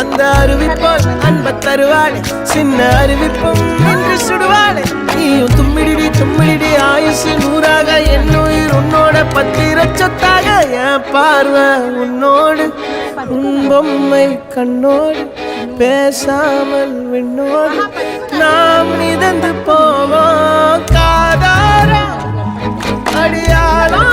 அந்த அருவிப்போல் அன்ப தருவாளே சின்ன அருவிப்பும் என்று சுடுவாளே நீயும் தும்மிடி தும்மிடி ஆயுசு நூறாக என் உயிர் உன்னோட பத்திர சொத்தாக என் பார்வை உன்னோடு உன் பொம்மை கண்ணோடு பேசாமல் விண்ணோடு நாம் மிதந்து போவோம் காதார அடியாளோ